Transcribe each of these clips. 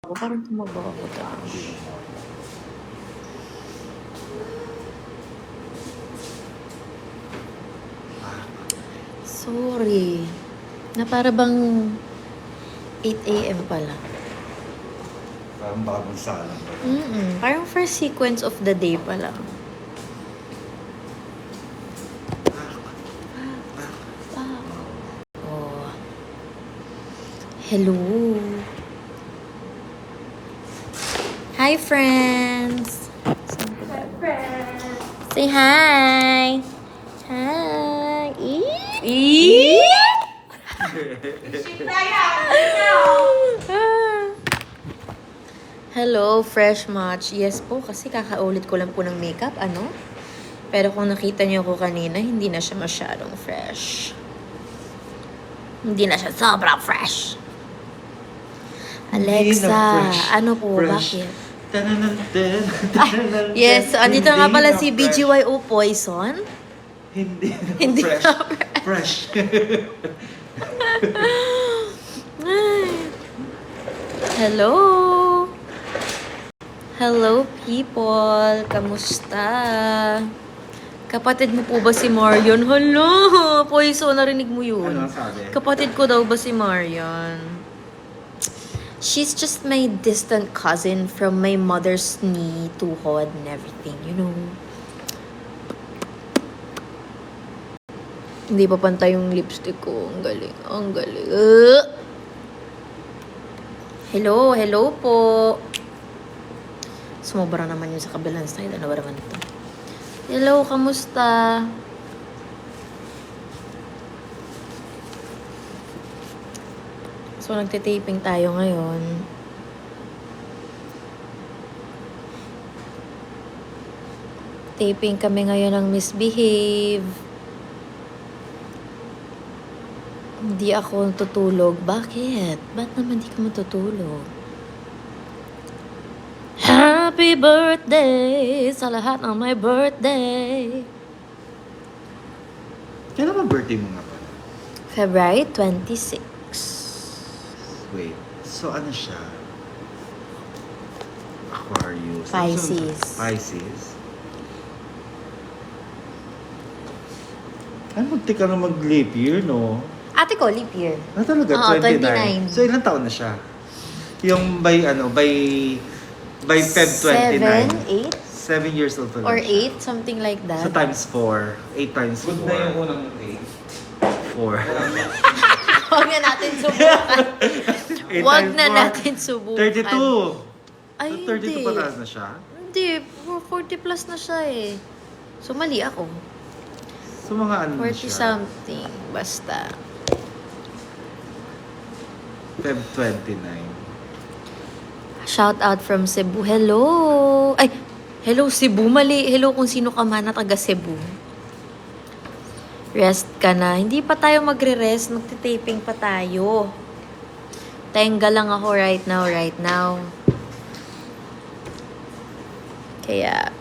Ako parang tumaba ako taas. Sorry. Na para bang 8 a.m. pala. Parang baka magsalang. Parang first sequence of the day pala. Oh. Hello. Hi, friends. Hi, friends. Say hi. Hi. Eee. Hello, fresh match. Yes po, kasi kakaulit ko lang po ng makeup, ano? Pero kung nakita niyo ako kanina, hindi na siya masyadong fresh. Hindi na siya sobrang fresh. Alexa, ano po, bakit? Yes, so andito nga pala si BGYO Poison. Hindi na Hindi fresh. na Fresh. Ay. Hello. Hello, people. Kamusta? Kapatid mo po ba si Marion? Hello! Poison, narinig mo yun. Ano ang sabi? Kapatid ko daw ba si Marion? She's just my distant cousin from my mother's knee, tuhod, and everything, you know. Hindi pa pantay yung lipstick ko. Ang galing. Ang galing. Hello, hello po. Sumobra naman yun sa kabilang side. Ano ba naman ito? Hello, kamusta? So, nagtitaping tayo ngayon. Taping kami ngayon ng Misbehave. Hindi ako tutulog. Bakit? Ba't naman di ka matutulog? Happy birthday sa lahat ng my birthday. Kailan ba birthday mo nga pala? February 26. Wait. So ano siya? Aquarius. Pisces. Pisces. Ano, magtika na mag-leap year, no? Ate ko, leap year. Ano talaga? Oo, 29. 29. So ilang taon na siya? Yung by Feb 29. 7, 7 years old pa 8, lang or siya. 8, something like So that. times 4. 8 times 4. Good na yung unang 8. 4. Huwag na natin subukan. Huwag na natin subukan. 32. Ay, So 32 hindi. pataas na siya? Hindi, 40 plus na siya eh. So, mali ako. So mga ano na 40 siya? something, basta. Feb 29. Shout out from Cebu. Hello! Ay, hello Cebu. Mali. Hello kung sino ka man na taga Cebu. Rest ka na. Hindi pa tayo magre-rest. Magtitaping pa tayo. Tenga lang ako right now. Kaya,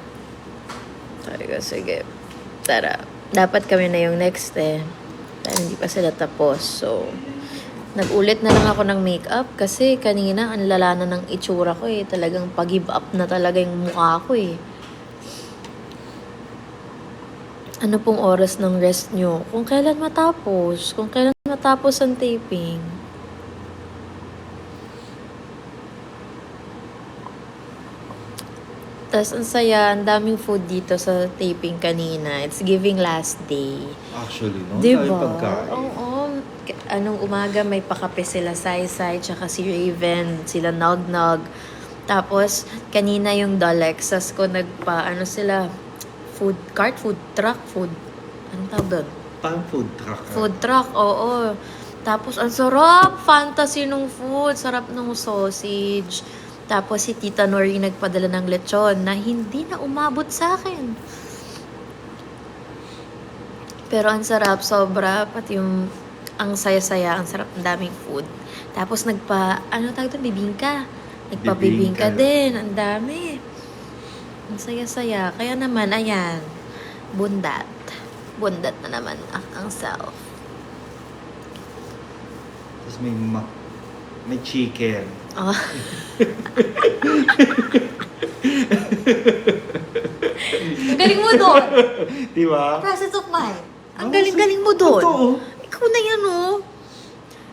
sabi ko, sige. Tara. Dapat kami na yung next eh. Dahil hindi pa sila tapos. So, nag-ulit na lang ako ng makeup kasi kanina ang lala na ng itsura ko eh. Talagang pag-give up na talaga yung mukha ko eh. Ano pong oras ng rest nyo? Kung kailan matapos? Kung kailan matapos ang taping? Tapos ang saya, ang daming food dito sa taping kanina. It's giving last day. Actually, no? Diba? Dahil pagkain. Oo. Anong umaga may pakape sila Sai-Sai tsaka si Raven, sila Nog-Nog. Tapos kanina yung Dalexas ko ano sila, food truck. Anong tawag doon? Parang food truck. Food truck, oo. Tapos ang sarap, fantasy nung food, sarap nung sausage. Tapos si Tita Nori nagpadala ng lechon na hindi na umabot sa akin. Pero ang sarap, sobra. Pati yung, ang saya-saya, ang sarap, ang daming food. Tapos ano tawag ito, bibingka. Nagpa-bibingka Bibingka. din, ang dami. Ang saya-saya. Kaya naman, ayan, bundat. Bundat na naman ang self. Tapos may May chicken. Oh. Ang galing mo doon. Di ba? Process of mind. Ang Oh, galing-galing mo doon. Totoo. Ikaw na yan, oh.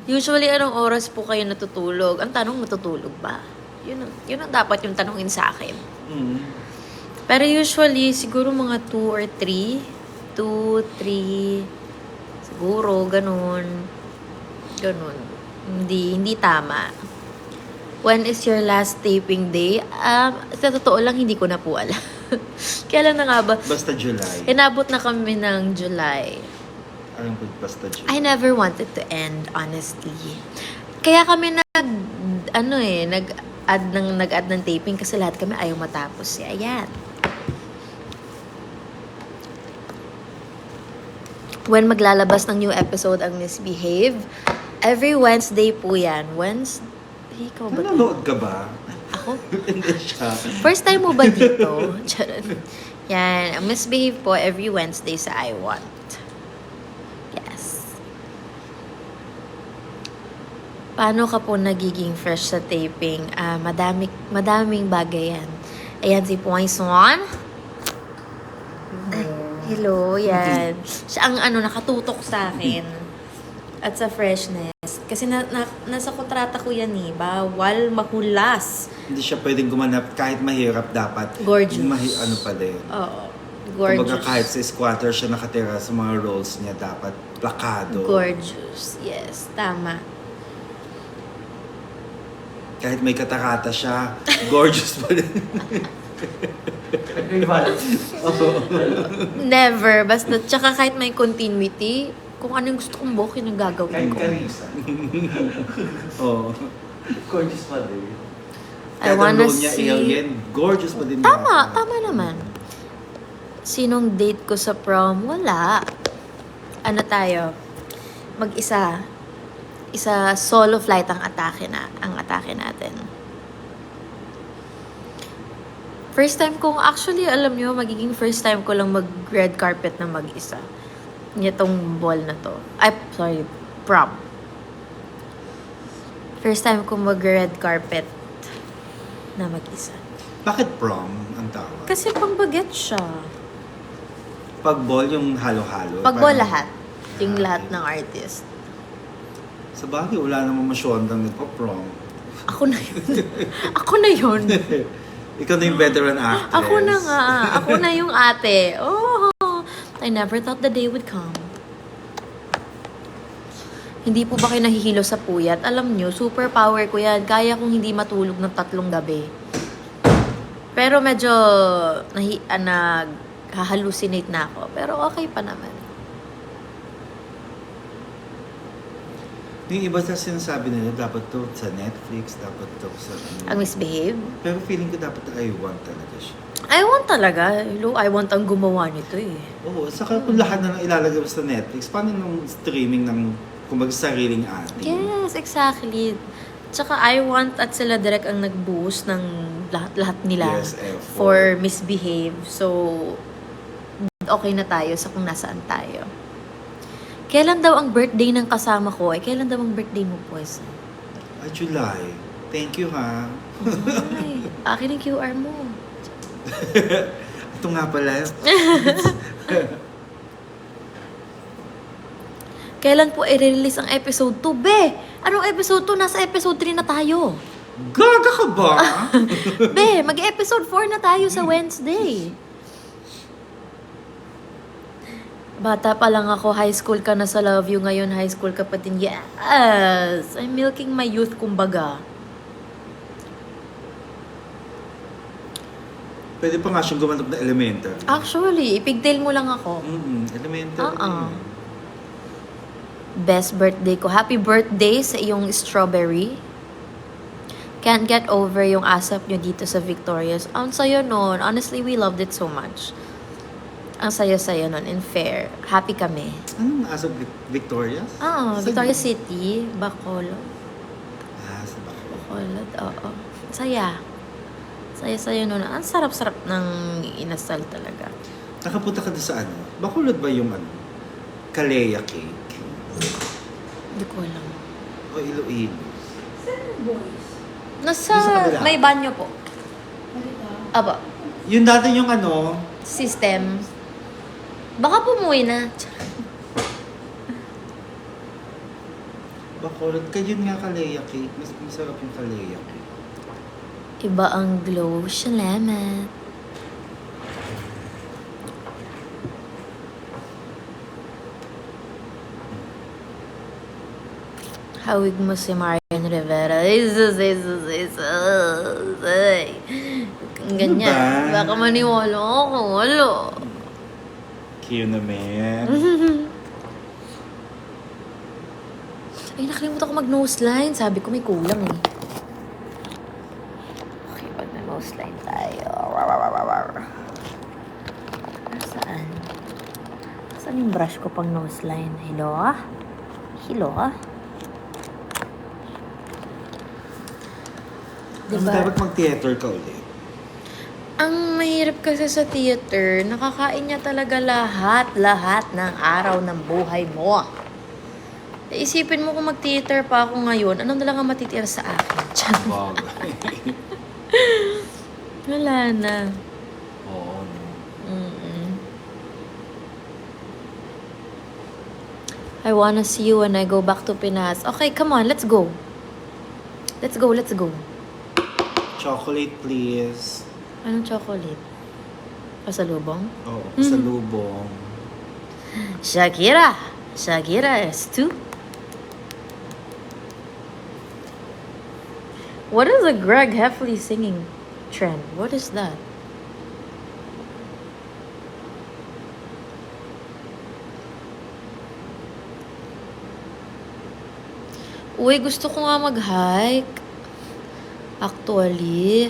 Usually, anong oras po kayo natutulog? Ang tanong, matutulog ba? Yun ang dapat yung tanongin sa akin. Mm. Pero usually, siguro mga 2 or 3. 2, 3. Siguro, ganun. Ganun. Hindi tama. When is your last taping day? Sa totoo lang, hindi ko na po alam. Kailan na nga ba? Basta July. Inabot na kami ng July. Alam ko, basta July. I never wanted to end, honestly. Kaya kami nag-add ng taping kasi lahat kami ayaw matapos. Ayan. When maglalabas ng new episode ang Misbehave, every Wednesday po yan. Wednesday? Ikaw ba? Nanonood ka ba? Ako? Hindi siya. First time mo ba dito? Charot. Yan. Ang Misbehave po every Wednesday sa I Want. Yes. Paano ka po nagiging fresh sa taping? Madaming bagay yan. Ayan si Poinson. Hello, yan. Siya ang nakatutok sa akin. At sa freshness. Kasi nasa kontrata ko yan eh. Bawal mahulas. Hindi siya pwedeng gumanap kahit mahirap dapat. Gorgeous. Ano pa din. Oo. Gorgeous. Kumbaga kahit sa squatter siya nakatira sa mga roles niya dapat plakado. Gorgeous. Yes, tama. Kahit may katarata siya, gorgeous pa din. Never. Basta, tsaka kahit may continuity, kung ano yung gusto kong buhok, yun ang gagawin Kahit ko. Carissa. Oo. Gorgeous pa din. I Kahit ang wanna role niya, see... alien, gorgeous pa din. Tama naman. Sinong date ko sa prom? Wala. Ano tayo? Mag-isa. Isa solo flight ang atake natin. First time kong, actually, alam nyo, magiging first time ko lang mag-red carpet na mag-isa. Itong ball na to. Prom. First time kong mag-red carpet na mag-isa. Bakit prom ang tawag? Kasi pang baget siya. Pag ball, yung halo-halo. Pag ball parang- lahat. Yung lahat ng artist. Sa bagay, wala namang masyondang nagpa-prom. Ako na yun. Ako na yun. Ikaw na yung veteran actress. Ako na nga. Ako na yung ate. Oh, I never thought the day would come. Hindi po ba kayo nahihilo sa puyat? Alam nyo, superpower ko yan. Kaya kong hindi matulog ng 3 gabi. Pero medyo nag-hallucinate na ako. Pero okay pa naman. Yung iba sa sinasabi nila, dapat to sa Netflix, dapat to sa... Ang Misbehave? Pero feeling ko dapat I Want talaga siya. I Want talaga. Hello, I Want ang gumawa nito eh. Oo, saka kung lahat na lang ilalagay mo sa Netflix, paano nung streaming ng, kumbaga, sariling ating? Yes, exactly. Tsaka I Want at sila direct ang nag-boost ng lahat nila Yes, for Misbehave. So, okay na tayo sa kung nasaan tayo. Kailan daw ang birthday ng kasama ko? Kailan daw ang birthday mo po? July. Thank you, ha? Ay, akin ang QR mo. Ito nga pala. Kailan po i-release ang episode 2? Be! Anong episode 2? Nasa episode 3 na tayo. Gaga ka ba? Be, mag-episode 4 na tayo sa Wednesday. Bata pa lang ako, high school ka na sa Love You. Ngayon, high school ka pa din. Yes! I'm milking my youth, kumbaga. Pwede pa nga siyang gumanap na Elementary. Actually, ipigtail mo lang ako. Elementary. Best birthday ko. Happy birthday sa iyong strawberry. Can't get over yung asap nyo dito sa Victoria's. Ang sayo nun. Honestly, we loved it so much. Ang sayo-sayo nun. And fair. Happy kami. Anong asa Victoria's? Sa- Victoria City. Bacolod. Sa Bacolod. Bacolod, oo. Saya. Saya-sayo nun. Ang sarap-sarap ng inasal talaga. Nakapunta ka doon sa ano? Bacolod ba yung ano? Kalea cake? Hindi ko alam. O Iloilo? Saan Boys. Nasa, Doon sa kabila. may banyo po. Balita. Aba, Yung dati yung ano, system. Baka pumuwi na. bakulot ka yun nga kaleya cake. Mas masarap yung kaleya cake. Iba ang glow. Salamat. Hawig mo si Marian Rivera. Jesus. Ay. Ganyan. Ano ba? Baka maniwala ako. Wala. Cute naman. Ay, nakalimutan ko mag-nose line. Sabi ko may kulang eh. Okay, pag na-nose line tayo. Saan? Saan yung brush ko pang nose line? Hello? Hello? Diba? Dapat mag-theater ka ulit. Ang mahirap kasi sa theater, nakakain niya talaga lahat ng araw ng buhay mo. Isipin mo kung mag-theater pa ako ngayon, ano na lang ang matitira sa akin? Bagay. Wala na. Oo, no. Mm-mm. I wanna see you when I go back to Pinas. Okay, come on, let's go. Let's go. Chocolate, please. Anong chocolate? Pasalubong? Oo, sa lubong. Shakira is too. What is a Greg Heffley singing trend? What is that? Uy, gusto ko nga mag-hike. Actually.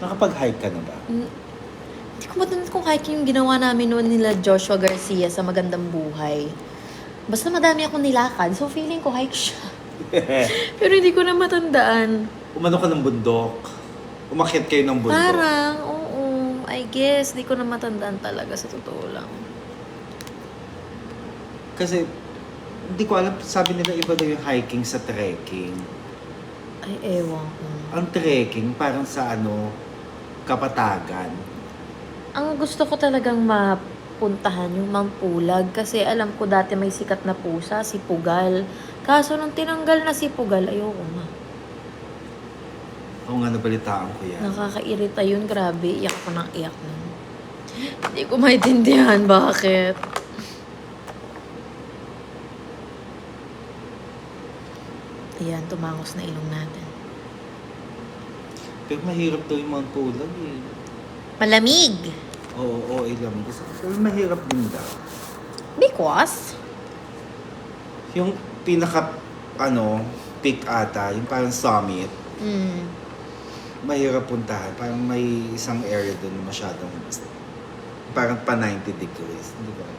Nakapag-hike ka na ba? Hindi ko matandaan kung hiking yung ginawa namin noon nila Joshua Garcia sa Magandang Buhay. Basta madami akong nilakad, so feeling ko hike siya. Pero hindi ko na matandaan. Umano ka ng bundok. Umakyat kayo ng bundok. Parang, oo. I guess, hindi ko na matandaan talaga sa totoo lang. Kasi, hindi ko alam, sabi nila iba daw yung hiking sa trekking. Ay, ewan ko. Ang trekking, parang sa Kapatagan. Ang gusto ko talagang mapuntahan yung Mampulag kasi alam ko dati may sikat na pusa, si Pugal. Kaso nung tinanggal na si Pugal, ayoko na. Oo nga, nabalitaan ko yan. Nakakairita yun, grabe. Iyak ko ng iyak nun. Hindi ko maintindihan bakit. Ayan, tumangos na ilong natin. Pero mahirap daw yung Mount Pulag eh. Malamig! Oo, ilam. Pero mahirap din daw. Because? Yung pinaka, peak ata, yung parang summit, mahirap puntahan. Parang may isang area doon na masyadong, parang pa 90 degrees. Hindi ko alam.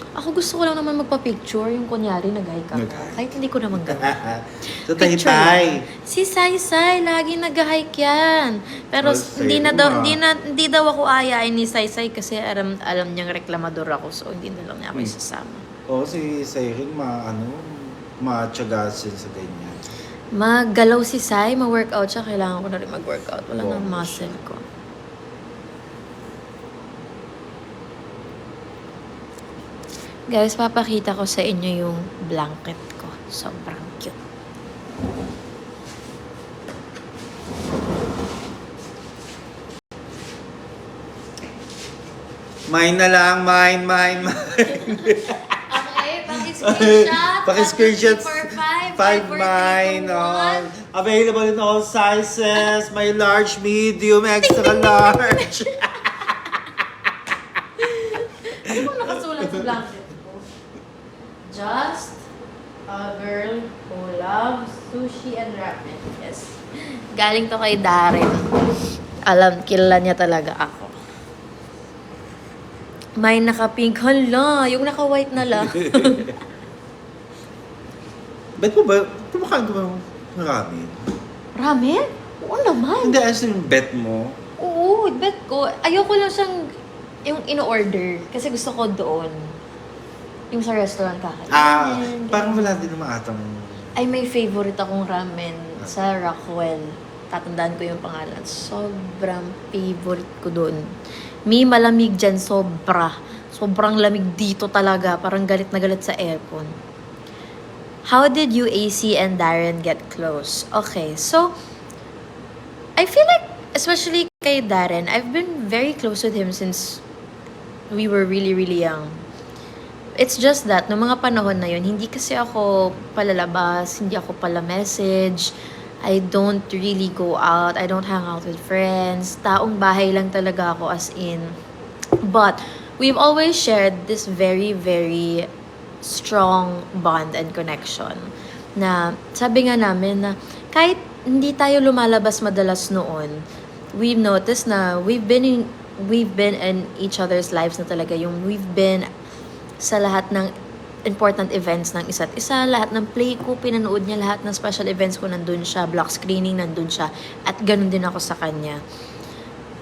Ako gusto ko lang naman magpa-picture, yung kunyari nag-hike ako. Nag-hike. Kahit hindi ko naman gawin. So, Picture Taytay. lang. Si Saysay, lagi nag-hike yan. Pero Oh, hindi sa'yo nga. hindi daw ako ayain ni Saysay kasi alam niyang reklamador ako, so hindi na lang niya ako isasama. Oo, si Sayring, matyaga siya sa ganyan. Maggalaw si Sai, ma-workout siya, kailangan ko na rin mag-workout. Wala Oo, nang muscle siya. ko. Guys, papakita ko sa inyo yung blanket ko. Sobrang cute. Mine na lang, mine. Okay, paki-screenshot. Paki-screenshot. 5 5 mine. Available in all sizes. May large, medium, extra large. Ano bang nakasulat sa blanket ko? Just a girl who loves sushi and ramen. Yes. Galing to kay Darren. Kilala niya talaga ako. May naka-pink. Hala, yung naka-white na lang. Bet mo ba? Kumakain ko ba ng ramen? Ramen? Oo naman. Hindi, ayos yung bet mo. Oo, bet ko. Ayoko lang siyang yung in-order. Kasi gusto ko doon. Yung sa restaurant kakainin. Parang wala din naman atang Ay, may favorite akong ramen sa Rockwell. Tatandaan ko yung pangalan. Sobrang favorite ko doon. May malamig dyan, sobra. Sobrang lamig dito talaga. Parang galit na galit sa aircon. How did you, AC, and Darren get close? Okay, so, I feel like, especially kay Darren, I've been very close with him since we were really, really young. It's just that, noong mga panahon na yun, hindi kasi ako palalabas, hindi ako pala-message, I don't really go out, I don't hang out with friends, taong bahay lang talaga ako as in. But, we've always shared this very, very strong bond and connection. Na, sabi nga namin na, kahit hindi tayo lumalabas madalas noon, we've noticed na we've been in each other's lives na talaga, yung we've been sa lahat ng important events ng isa't isa, lahat ng play ko, pinanood niya, lahat ng special events ko, nandun siya, block screening, nandun siya, at ganun din ako sa kanya.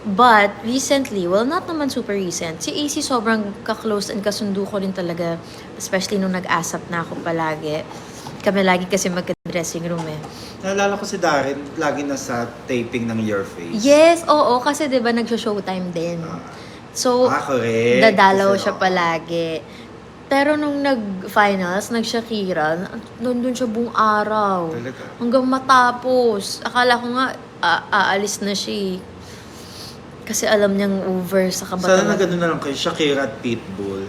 But, recently, well, not naman super recent, si AC sobrang ka-close and kasundo ko rin talaga, especially nung nag-asap na ako palagi. Kami lagi kasi magka-dressing room eh. Naalala ko si Darren, lagi nasa taping ng Your Face. Yes, oo, kasi diba nag-showtime din. So, Correct. dadalaw Kasi, siya palagi. Pero nung nag-finals, nag-Shakira, nandun siya buong araw. Talaga? Hanggang matapos. Akala ko nga, aalis na siya eh. Kasi alam niyang over sa kabataan. Sana na gano'n na lang kayo, Shakira at Pitbull.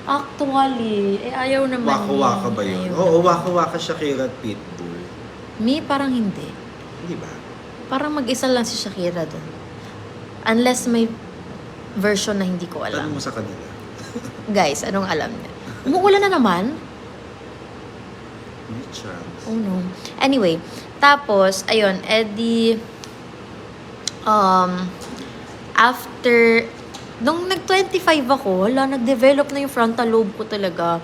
Actually, ayaw naman. Waka-waka ba yun? Oo, waka-waka Shakira at Pitbull. Me, parang hindi. Hindi ba? Parang mag-isa lang si Shakira doon. Unless may version na hindi ko alam. Tanong mo sa kanila. Guys, anong alam niya? Umuulan na naman. May chance. Oh no. Anyway, tapos, ayun, edi, after, nung nag-25 ako, nag-develop na yung frontal lobe ko talaga.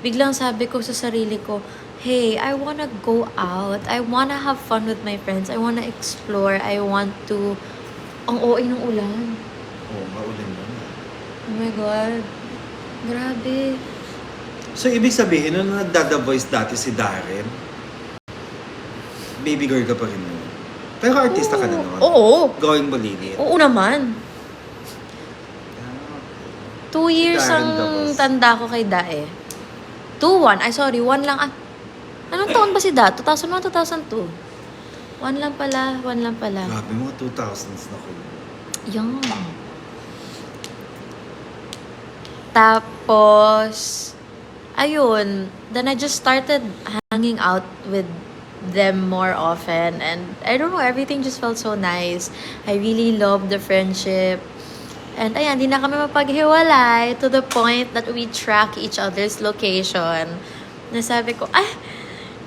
Biglang sabi ko sa sarili ko, hey, I wanna go out. I wanna have fun with my friends. I wanna explore. I want to, ang OA ng ulan. Oo, maulan na. Oh my God. Grabe. So, ibig sabihin, nung nagdada voice dati si Darren, baby girl ka pa rin nun. Pero artista ka na noon. Oo. Going Bolivia. Oo naman. 2 years Darren ang Dabos. tanda ko kay Dae. 2-1. Ay, sorry. 1 lang. Anong taon ba si Da? 2001, 2002? 1 lang pala. 1 lang pala. Grabe, mga 2000s na ko. Yung. Tapos, ayun. Then I just started hanging out with them more often. And I don't know, everything just felt so nice. I really loved the friendship. And ayan, di na kami mapaghiwalay to the point that we track each other's location. Nasabi ko,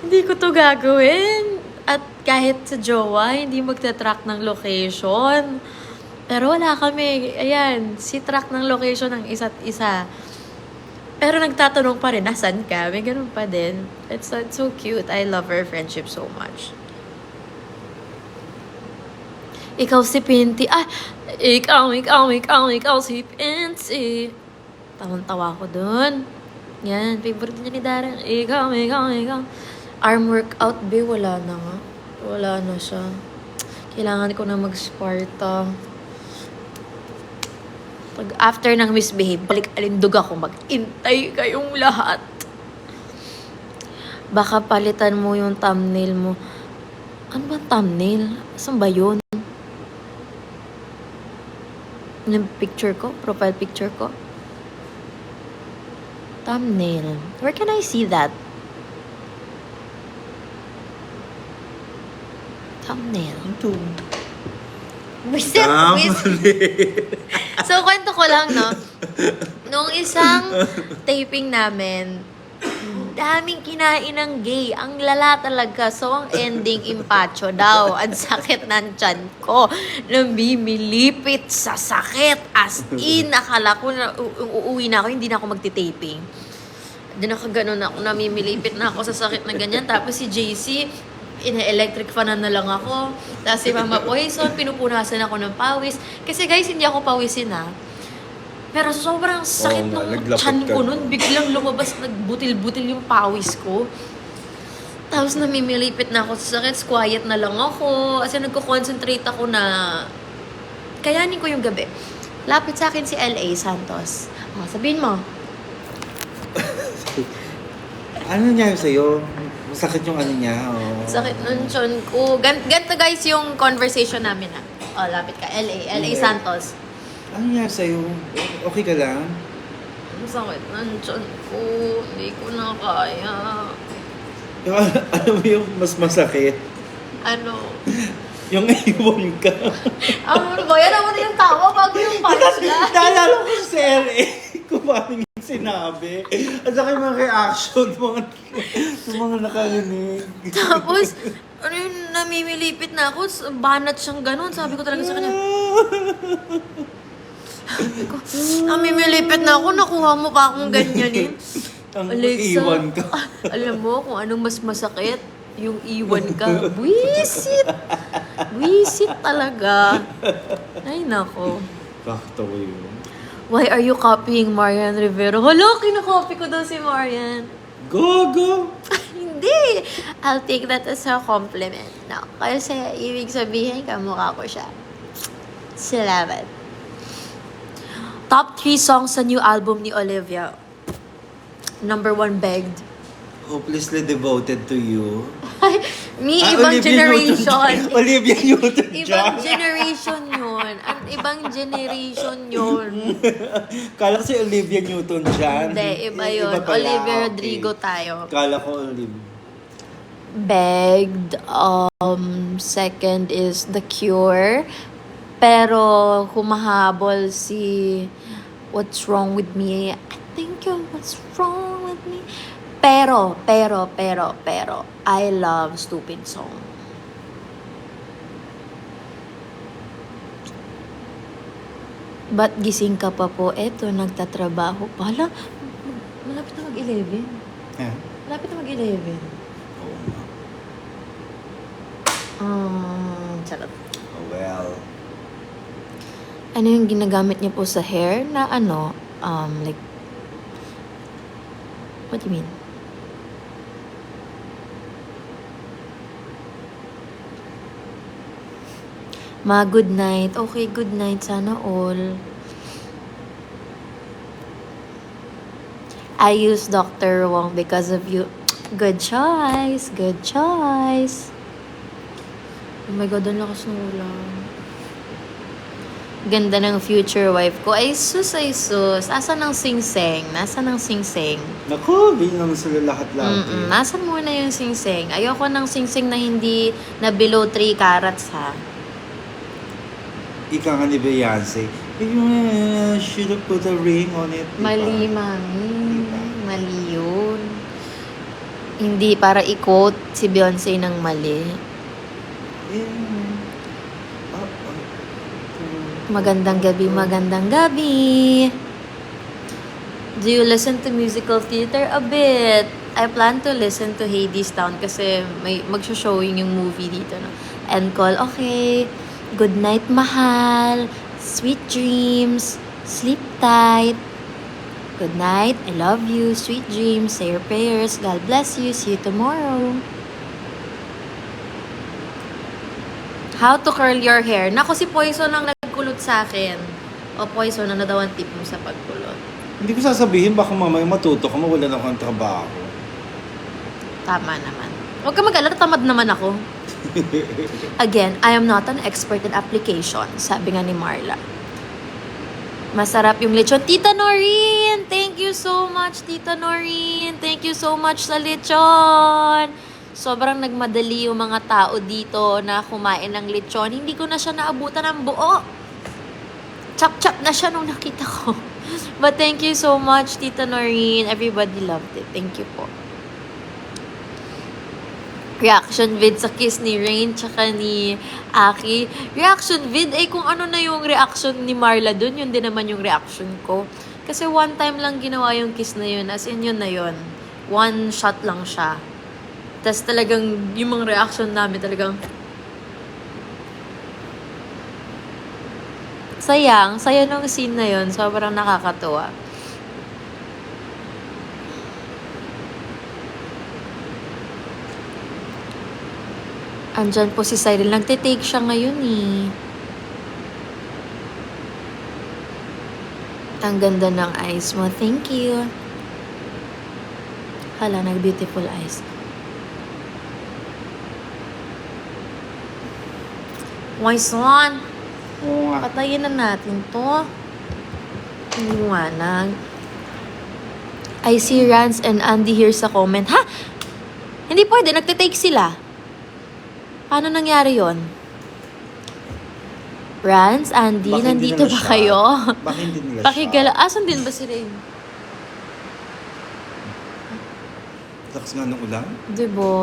hindi ko to gagawin. At kahit sa jowa, hindi magta-track ng location. Pero wala kami. Ayan, si track ng location ng isa't isa. Pero nagtatanong pa rin, nasan ka? May ganun pa din. It's so cute. I love our friendship so much. Ikaw si Pinty. Ikaw si Pinty. Tawang-tawa ko dun. Yan, favorite niya ni Darren. Ikaw. Arm workout, be, wala na nga. Wala na siya. Kailangan ko na mag-Sparta. Pag after ng misbehave, balik alindog ako, mag-intay kayong lahat. Baka palitan mo yung thumbnail mo. Ano ba thumbnail? Saan ba yun? Yung picture ko? Profile picture ko? Thumbnail. Where can I see that? Thumbnail. Ito. Wisit. So, kwento ko lang, no? Nung isang taping namin, daming kinain ng gay. Ang lala talaga. So, ang ending, impacho daw. Ang sakit ng tiyan ko. Namimilipit sa sakit. As in, akala ko na uuwi na ako, hindi na ako magtitaping. Doon ako ganun ako, namimilipit na ako sa sakit na ganyan. Tapos si JC, ina-electric fanan na lang ako. Tapos si Mama Poison, pinupunasan ako ng pawis. Kasi guys, hindi ako pawisin ha. Pero sobrang sakit nung naglapot tiyan ka. ko nun. Biglang lumabas, nagbutil-butil yung pawis ko. Tapos namimilipit na ako sa sakit, quiet na lang ako. Kasi nagko-concentrate ako na kayanin ko yung gabi. Lapit sa akin si L.A. Santos. Sabihin mo. Ano nangyari sa'yo? Masakit yung ano niya. Oh. Sakit nun, Chon ko. Ganito guys yung conversation namin lapit ka. L.A. Santos. Ano nangyari sa'yo? Okay ka lang? Sakit nun, Chon ko. Hindi ko na kaya. Yung, ano mo yung mas masakit? Ano? Yung iwan ka. Ano ba? Yan ako na yung tawa bago yung punchline. Naalala ko sa LA kung paano yung sinabi. At saka yung mga reaction, mga nakarinig. Tapos, ano yun, namimilipit na ako. Banat siyang ganun. Sabi ko talaga sa kanya. Sabi ko, namimilipit na ako. Nakuha mo pa akong ganyan eh. Ang Alexa, iwan ka. Alam mo kung anong mas masakit? Yung iwan ka. Buisit! Buisit talaga. Ay, nako. Kakatawa yun. Why are you copying Marian Rivera? Hala, kinakopy ko daw si Marian. Go, go! Hindi! I'll take that as a compliment. No, kasi ibig sabihin, kamukha ko siya. Salamat. Top 3 songs sa new album ni Olivia. Number 1, Begged. Hopelessly devoted to you. Me, Ah, ibang Olivia generation. Newton- Olivia Newton-John. Ibang generation yun. Ang ibang generation yun. Kala ko si Olivia Newton-John. Hindi, iba yun. pala, Olivia okay. Rodrigo tayo. Kala ko Olivia. Begged. Second is The Cure. Pero humahabol si What's Wrong With Me. I think you're what's wrong with me. Pero, I love Stupid Song. Ba't gising ka pa po? Eto, nagtatrabaho. Pala, malapit na mag-11. Yeah. Malapit na mag-11. Oo nga. Charot. Oh, well. Ano yung ginagamit niya po sa hair na ano, like, what do you mean? Good night. Okay, good night. Sana all. I use Dr. Wong because of you. Good choice. Good choice. Oh my God, ang lakas ng ulan. Ganda ng future wife ko. Ay sus, ay sus. Asan ang sing-sing? Nasaan ang sing-sing? Naku, hindi naman sila lahat-lahat. Nasaan muna yung sing-sing? Ayoko ng sing-sing na hindi na below 3 carats ha. Ika nga ni Beyonce. You should have put a ring on it. Diba? Mali, mami. Mali yun. Hindi para i-quote si Beyonce ng mali. Magandang gabi, magandang gabi. Do you listen to musical theater? A bit. I plan to listen to Hadestown kasi may magsho-showing yung movie dito. No? And call, okay. Good night, mahal. Sweet dreams. Sleep tight. Good night. I love you. Sweet dreams. Say your prayers. God bless you. See you tomorrow. How to curl your hair. Nako, si Poison ang nagkulot sa akin. O Poison, ano daw ang tip mo sa pagkulot? Hindi ko sasabihin, baka mamaya matuto ka, mawalan ako ng trabaho. Tama naman. Huwag ka mag-alala, tamad naman ako. Again, I am not an expert in application, sabi nga ni Marla. Masarap yung lechon. Tita Noreen! Thank you so much, Tita Noreen! Thank you so much sa lechon! Sobrang nagmadali yung mga tao dito na kumain ng lechon. Hindi ko na siya naabutan ng buo. Chop-chop na siya nung nakita ko. But thank you so much, Tita Noreen. Everybody loved it. Thank you po. Reaction vid sa kiss ni Rain tsaka ni Aki. Reaction vid, kung ano na yung reaction ni Marla dun, yun din naman yung reaction ko. Kasi one time lang ginawa yung kiss na yun, as in yun na yun. One shot lang siya. Tapos talagang yung mga reaction namin talagang saya nung scene na yun. Sobrang nakakatuwa. Andyan po si Cyril. Nagtitake siya ngayon eh. Ang ganda ng eyes mo. Thank you. Hala, nag-beautiful eyes. Wison, Oo nga. patayin na natin to. Iniwanag. I see Rance and Andy here sa comment. Ha? Hindi pwede. Nagtitake sila. Paano nangyari yon? Rance, Andy, Bakit hindi nandito nila ba siya? kayo? Bakit hindi nila Pakigala. siya? Asan din ba si Rain? Lakas nga ng ulan? Diba?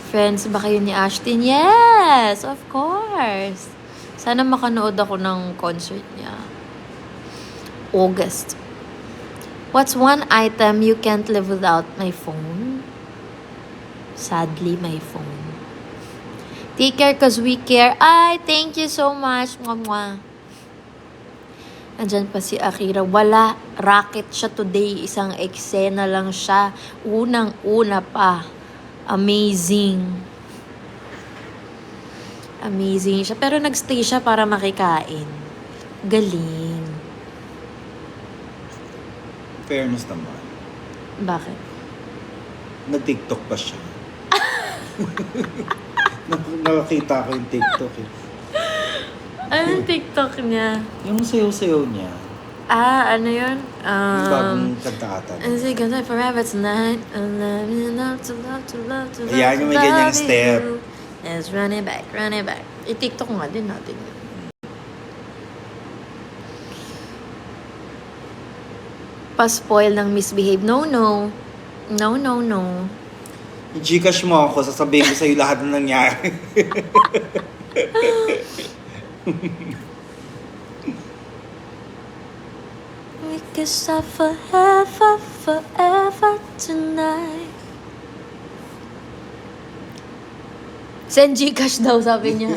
Friends ba kayo ni Ashton? Yes! Of course! Sana makanood ako ng concert niya. August. What's one item you can't live without? My phone. Sadly, my phone. Take care cause we care. Ay, thank you so much. Mwah, mwah. Andyan pa si Akira. Wala. Racket siya today. Isang eksena lang siya. Unang-una pa. Amazing. Amazing siya. Pero nagstay siya para makikain. Galing. Fairness naman. Bakit? Nag-TikTok pa siya. Nakakita ko yung TikTok eh. Anong TikTok niya? Yung sayaw-sayaw niya. Ano yun? Yung bagong kanta-kata. And say goodnight forever tonight. And love you, love to love to love to love Ayan, to yung may ganyang love step. you. Let's run it back, run it back. I-TikTok nga din natin yun. Pa-spoil ng misbehave. No, no. No, no, no. I-Gcash mo ako, sasabihin ko sa'yo lahat na nangyari. We could stop forever, forever tonight. Send Gcash daw, sabi niya.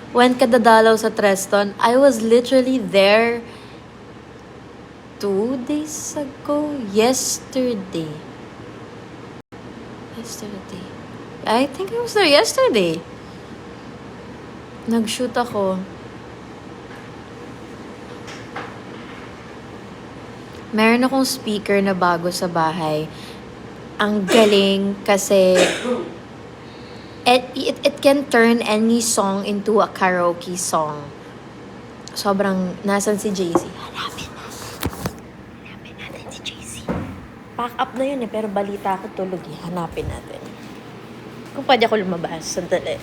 When ka dadalaw sa Treston, I was literally there 2 days ago. Yesterday. I think I was there yesterday. Nag-shoot ako. Meron akong speaker na bago sa bahay. Ang galing kasi it can turn any song into a karaoke song. Sobrang, nasan si JC? Hanapin natin si JC. Pack up na yun eh, pero balita ako tulog eh. Hanapin natin. Kung pwede ako lumabas, sandali.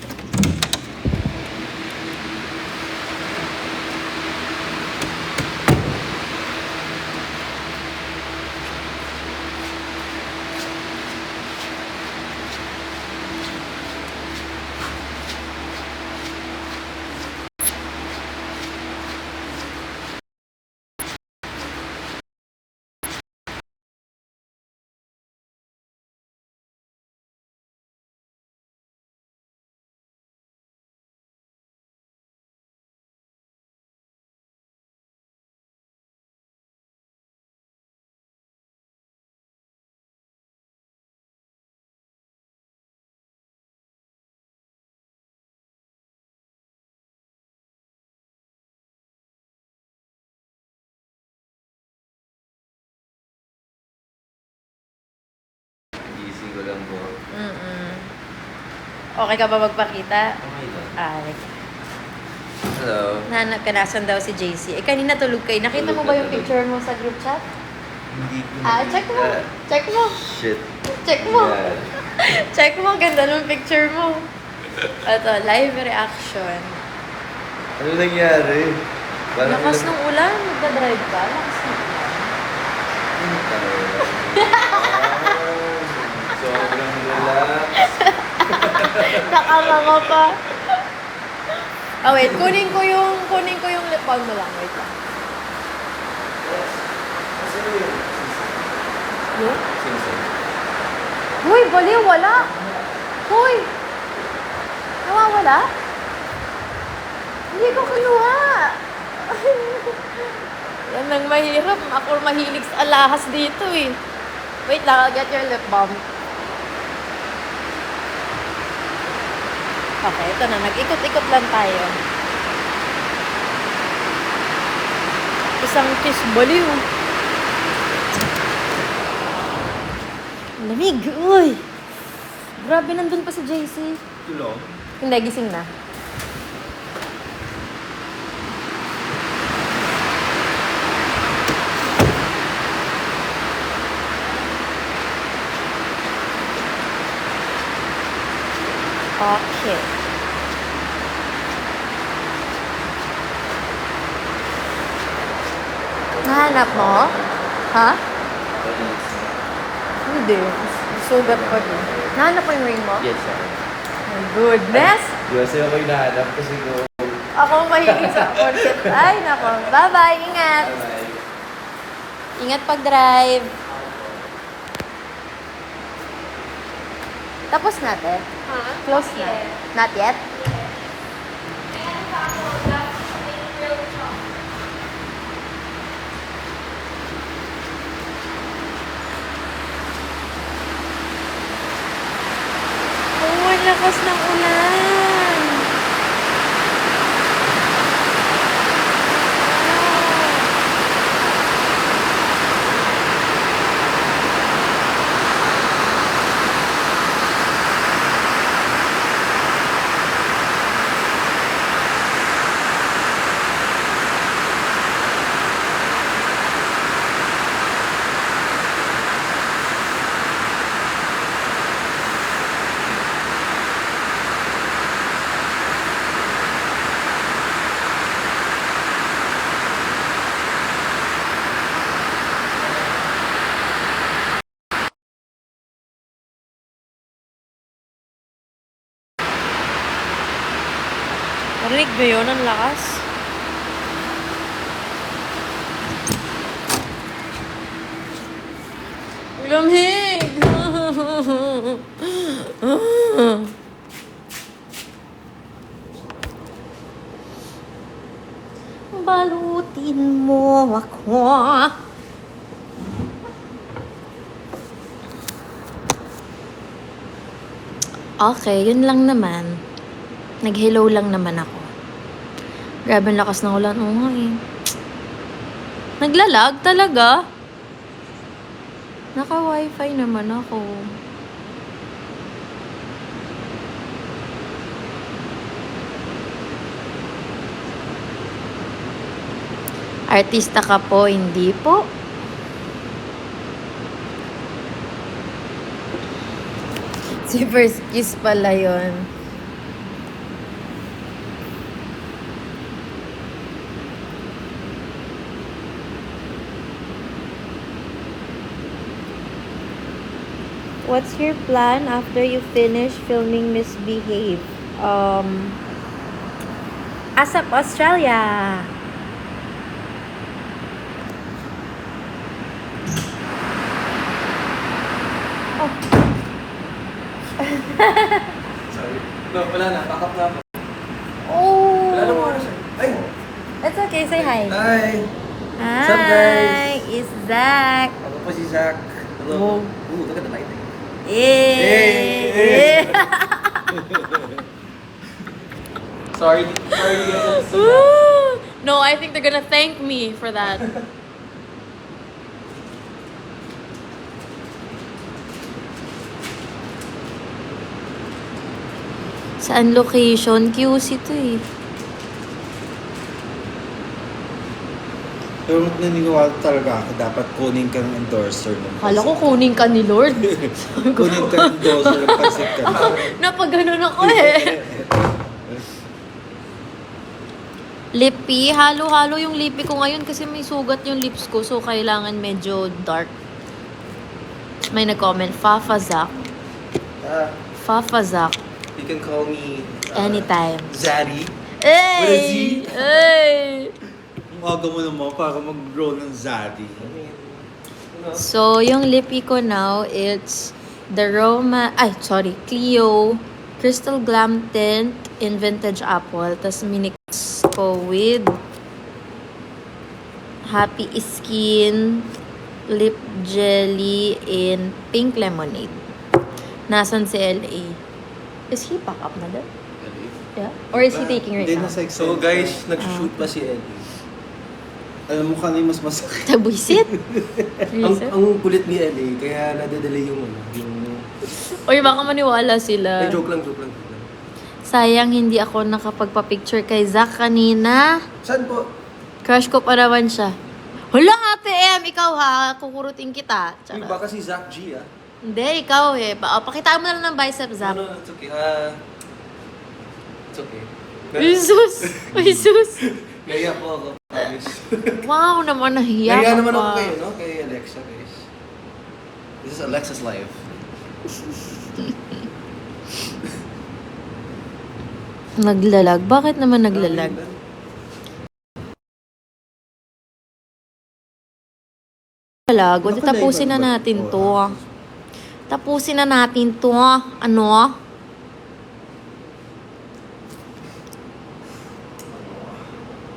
Gising ko lang po. Okay ka ba magpakita? Okay lang. Hello. Hello. Nahanap ka, nasan daw si JC? Eh, kanina tulog kayo. Nakita mo ba yung picture mo sa group chat? Hindi ko Check mo. nakita. Check mo. Shit. Check mo. Yeah. Check mo. Ganda ng picture mo. Ito, live reaction. Ano nangyari? Lakas ng ulan. Magdadrive ka. Lakas ng ulan. Sobrang relax. Nakakama pa. Wait. Kunin ko yung lip balm mo lang. Wait lang. Sino yun? Yun? Sino? Huy, baliw, wala. Huy. Nawawala? Hindi ko kinuha. Yan ang mahirap. Ako mahilig sa alahas dito eh. Wait lang, I'll get your lip balm. Okay, ito na. Nag-ikot-ikot lang tayo. Isang kiss baliw. Lamig, uy! Grabe, nandun pa si JC. Tulog. Hindi, gising na. Okay. Nahanap mo? Ha? Hindi. Sugat pa din. Nahanap mo yung ring mo? Yes, sir. My goodness! Di ba sa'yo ko hinahanap kasi ko... Ako mahilig sa content. Ay, nako. Bye-bye. Ingat. Bye-bye. Ingat pag-drive. Tapos natin? Close na? Not yet? Oh, ang lakas ng ulan. Narinig ba yun? Ang lakas. Lamig! Balutin mo ako. Okay, yun lang naman. Nag-hello lang naman ako. Grabe ang lakas ng ulan. Oo nga eh. Naglalag talaga. Naka-wifi naman ako. Artista ka po, hindi po. Si First Kiss pala yun. What's your plan after you finish filming Misbehave? ASAP Australia! Sorry. No, wala na. Pakap na ako. Oh! Wala na mo oras. Ay! It's okay, say hi. Hi! Hi! What's up, guys? It's Zach. Ako po si Zach. Hello. Tagat na light eh. Yay! Sorry guys. Woo! No, I think they're gonna thank me for that. Saan location? QC to eh. Pero naniniwala talaga ako, dapat kunin ka ng endorser ng Kala ko kunin ka ni Lord. kunin ka ng endorser ng pansit ka. Napaganon ako eh. Lippy. Halo-halo yung lippy ko ngayon kasi may sugat yung lips ko. So, kailangan medyo dark. May nag-comment, Fafa Zach. Fafa Zach. You can call me Anytime. Zaddy. Hey! What is he? Hey! Ang aga mo naman para mag-grow ng Zaddy. So, yung lippy ko now, it's the Clio Crystal Glam Tint in Vintage Apple. Tapos minix ko with Happy Skin lip jelly in pink lemonade. Nasaan si LA? Is he pack up na doon? Yeah? Or is he taking right Hindi now? na sa So guys, nag-shoot pa si Eddie. Alam mo ka na yung mas masakit. Tabuisit? Ang kulit ni Eddie, kaya nade-delay yung Uy, baka maniwala sila. joke lang. Sayang hindi ako nakapagpa-picture kay Zach kanina. Saan po? Crush ko pa naman siya. Hala, Ate M, ikaw ha, kukurutin kita. Uy, Charot. baka si Zach G ah. Hindi, ikaw eh. Pakitaan mo na lang ng bicep, Zach. No, it's okay. It's okay. Jesus! Jesus! Naiya po ako, promise. Wow, naman nahiya Naiya ka naman ako pa. kayo, no? Kay Alexa, guys. This is Alexa's life. Naglalag? Bakit naman naglalag? Naglalag? O, di tapusin na natin to. Tapusin na natin to. Ano?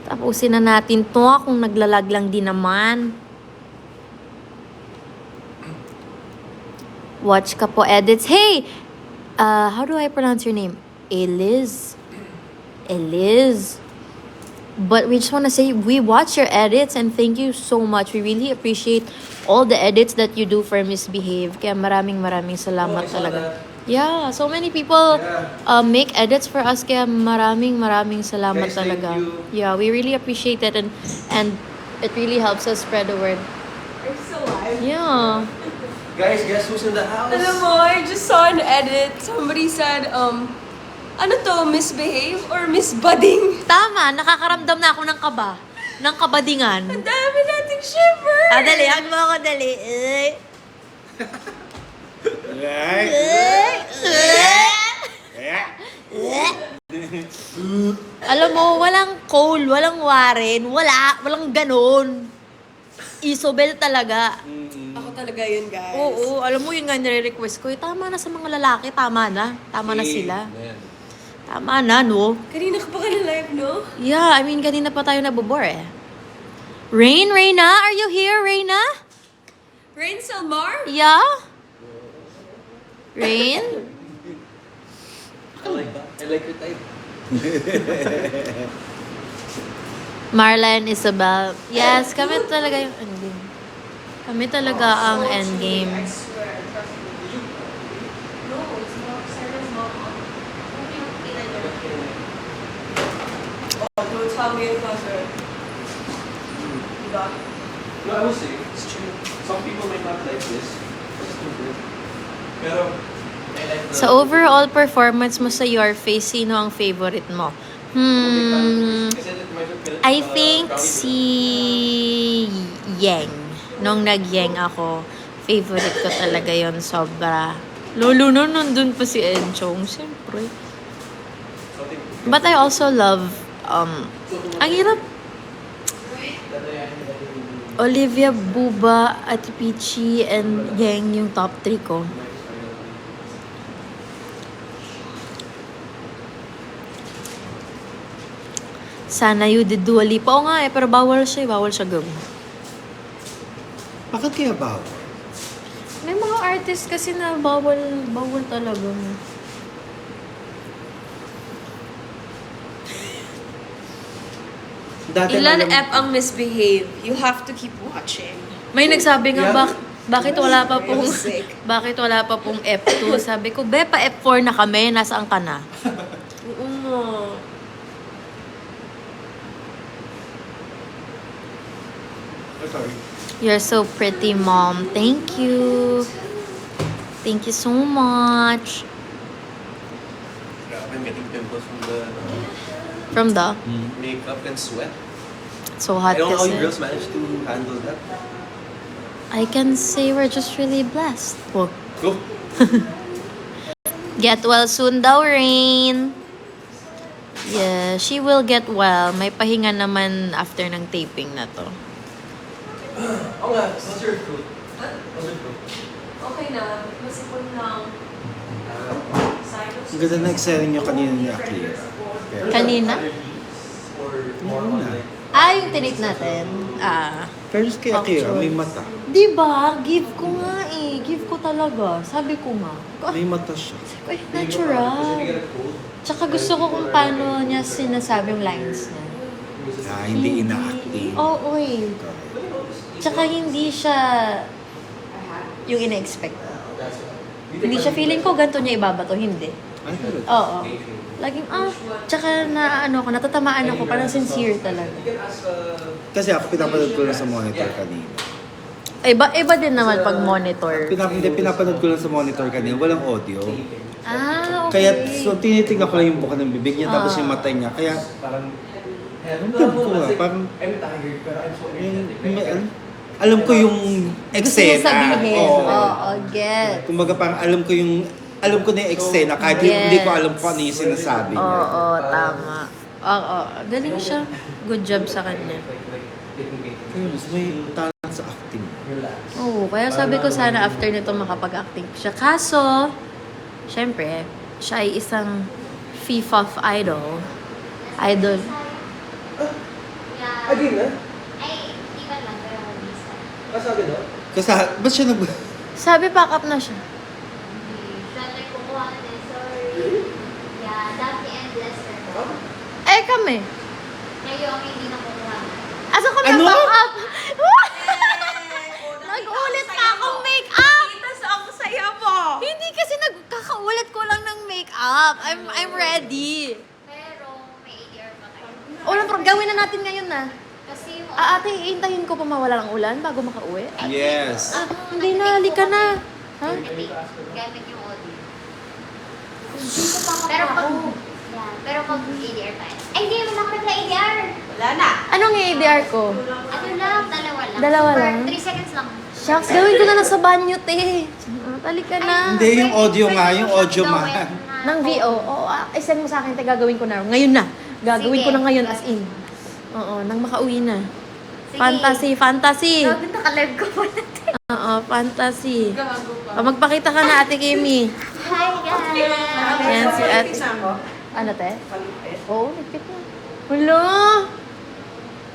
Tapusin na natin to kung naglalag lang din naman. Watch ka po edits. Hey! How do I pronounce your name? Eliz. But we just want to say we watch your edits and thank you so much. We really appreciate all the edits that you do for Misbehave. Kaya maraming salamat I saw talaga. that. Yeah, so many people make edits for us. Kaya maraming salamat Guys, thank talaga. you. Yeah, we really appreciate it and it really helps us spread the word. Are you still live? Yeah. Guys, guess who's in the house? Alam mo, I just saw an edit. Somebody said, ano to, misbehave or misbudding? Tama, nakakaramdam na ako ng kaba. Ng kabadingan. Ang dami nating shipper! Dali, hag mo ako, dali. Right? Alam mo, walang Cole, walang Warren, walang ganon. Isobel talaga. Ako talaga yun, guys. Oo, alam mo yun nga nire-request ko. Tama na sa mga lalaki, tama na. Tama na sila. Tama na, no? Kanina ka pa ka na live, no? Yeah, I mean, kanina pa tayo nabobore eh. Reyna? Are you here, Reyna? Rain Salmar? Yeah? Rain? I like that. I like your type. Marla and Isabel. Yes, kami talaga yung endgame. Kami talaga ang endgame. I swear, trust me. No, it's not Sarah's mom. Oh, don't tell me it was her. Diba? No, I will say, it's true. Some people might not like this. This is too good. Pero, I like the... Sa overall performance mo sa Your Face, sino ang favorite mo? I think si Yeng. Nung nag-Yeng ako, favorite ko talaga yon sobra. Lolo no, nandun pa si Enchong, siyempre. But I also love, ang hirap. Olivia, Buba, Ate Peachy, and Yeng yung top 3 ko. Sana you did Dua Lipa. Oo nga eh, pero bawal siya gawin. Bakit kaya bawal? May mga artist kasi na bawal talaga. Dati Ilan alam- F ang misbehave? You have to keep watching. May nagsabi nga, Yeah. bakit wala pa pong, Sick. bakit wala pa pong F2? Sabi ko, pa F4 na kami, nasaan ka na? Oo nga. Oh, sorry. You're so pretty, Mom. Thank you. Thank you so much. I'm getting pimples from the From the, makeup and sweat. so I hot don't know how you kasi. girls manage to handle that. I can say we're just really blessed. Oh. Go. Get well soon daw, Rain. Yeah, she will get well. May pahinga naman after ng taping na to. Oh nga, what's your fruit? What's your fruit? Okay na. Masipon lang. Ang ganda na excelling nyo kanina ni Akira. Kanina? Or more Oo on na. like... Yung tinake natin. Pero just kay Akira, Actual. may mata. Diba? Give ko nga eh. Give ko talaga. Sabi ko nga. May mata siya. Ay, natural. Tsaka gusto ko kung paano niya sinasabi yung lines niya. Hindi ina-acting. Oo eh. Tsaka hindi siya yung ina-expect. Hindi siya feeling ko ganito niya ibabato. Hindi. Ay, talaga. Oo. Laging, tsaka natatamaan ako. Parang sincere talaga. Kasi ako pinapanood ko lang sa monitor kanina. Iba din naman pag monitor. Pinapanood ko lang sa monitor kanina. Walang audio. Okay. Kaya so tinitingnan ko lang yung buka ng bibig niya tapos yung mata niya. Kaya Parang, Gab ko parang I'm tired, pero I'm so alam ko yung Gusto niya eksena. sabihin. Oo. Oo, get. Kumbaga parang alam ko na yung eksena kahit hindi ko alam kung ano yung sinasabi niya. Oo, tama. Oo, galing siya. Good job sa kanya. Kaya mas may talent sa acting. Oo, kaya sabi ko sana after nito makapag-acting siya. Kaso, syempre, siya ay isang FIFA idol. Idol. Again, na? Ay, iba lang, pero mabisa. Sabi no? Kasi ba't siya Sabi pack up na siya. Siya na kumuha na din, sorry. Yeah, Daphne and Lester. Eh kami. Kayo ang hindi na kumuha. Asa kami Ano? pack up? Nag-ulit na akong make-up! Itas ako saya mo! Hindi kasi nagkakaulit ko lang ng make-up. I'm ready. Pero may ADR pa kayo. Walang gawin na natin ngayon na. Kasi yung Ate, iintayin ko pa mawala ng ulan bago makauwi. Yes. Hindi na, halika na. Ha? gamit yung audio. Pero pag, pero pag ADR tayo. Ay, hindi, wala ka na ADR. Wala na! Anong ADR ko? Ano lang, dalawa lang. Dalawa For lang? 3 seconds lang. Shucks, gawin ko na lang sa banyo, te. Halika na. Hindi, yung audio nga, yung audio man. Ng VO. Oo, isend mo sa akin, te, gagawin ko na. Ngayon na. Gagawin ko Sige. na ngayon as in. Oo, nang makauwi na. Sige. Fantasy. Grabe, naka-live ko pa natin. Oo, fantasy. Gago pa. Magpakita ka na, Ate Kimi. Hi, guys! Ayan si Ate. Itis ako. Ano, te? Palipit. Oo, nagpit na. Hala!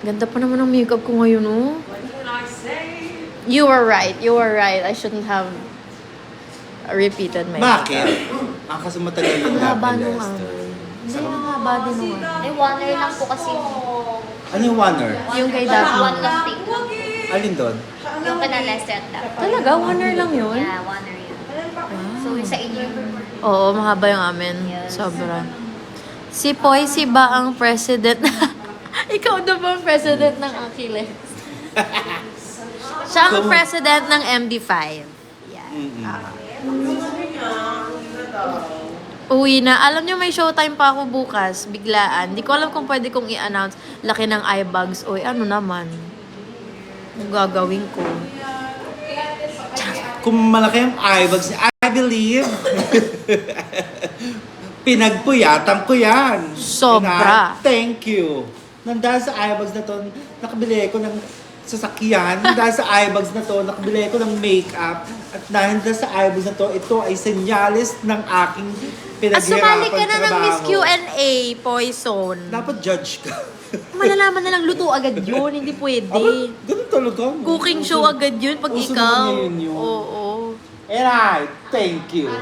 Ganda pa naman ang makeup ko ngayon, oh. What can I say? You were right. You were right. I shouldn't have repeated my Bakit? Kasi matagal Ang yung haba Daphne nung Lester. Hindi, ang haba din nung ano. Ay, one year lang po kasi. Ano yung Warner? Yung kay One Daphne. lang take. Alin doon? Yung kina Lester at Daphne. Talaga? 1 year lang yun? Yeah, one year yun. So, yung sa inyo. Oo, mahaba yung amin. Yes. Sobra. Si Poisey ba ang president? Ikaw na ba ang president ng Achilles? Siya ang president ng MD5. Yeah. Uwi na. Alam niyo may showtime pa ako bukas. Biglaan. Di ko alam kung pwede kong i-announce. Laki ng eyebags. Uy, ano naman? Ang gagawin ko. Kung malaki ang eyebags niya, I believe. Pinagpuyatan ko yan. Sobra. Thank you. Nandahil sa eyebags na to, nakabili ko ng sasakyan. Dahil sa eyebags na to, nakabili ko ng makeup. At dahil sa eyebags na to, ito ay senyales ng aking Sumali pinaghirapan ka na ng trabaho. Miss Q&A, Poison. Dapat judge ka. Malalaman na lang luto agad yun. Hindi pwede. Ganun talaga. Cooking show agad yun pag Uso ikaw. naman yun. Oo. And I thank you.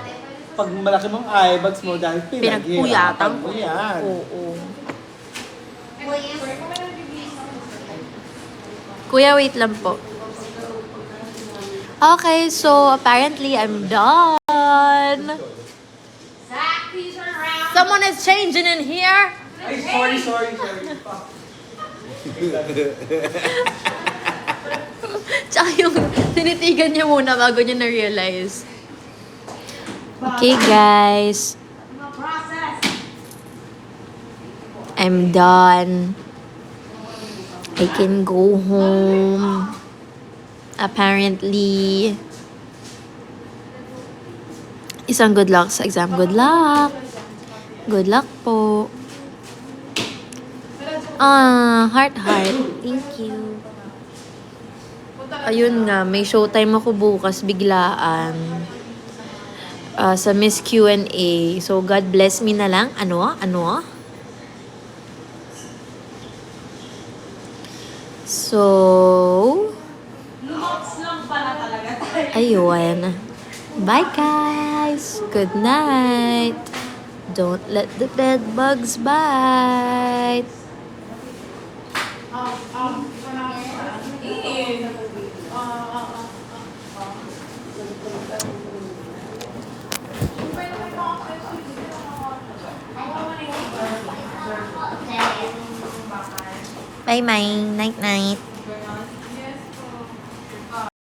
Pag malaki mong eyebags mo dahil Pinagpuyatan mo ko. yan. Oo. Kuya, wait lang po. Okay, so apparently I'm done. Someone is changing in here. Ay, sorry. Tsaka yung tinitigan niya muna bago niya na-realize. Okay, guys. I'm done. I can go home. Apparently. Isang good luck sa exam. Good luck. Good luck po. Heart. Thank you. Ayun nga, may showtime ako bukas biglaan. Sa Miss Q&A. So, God bless me na lang. Ano? So, Ayun. Bye, guys. Good night. Don't let the bed bugs bite. Bye, bye. Night, night.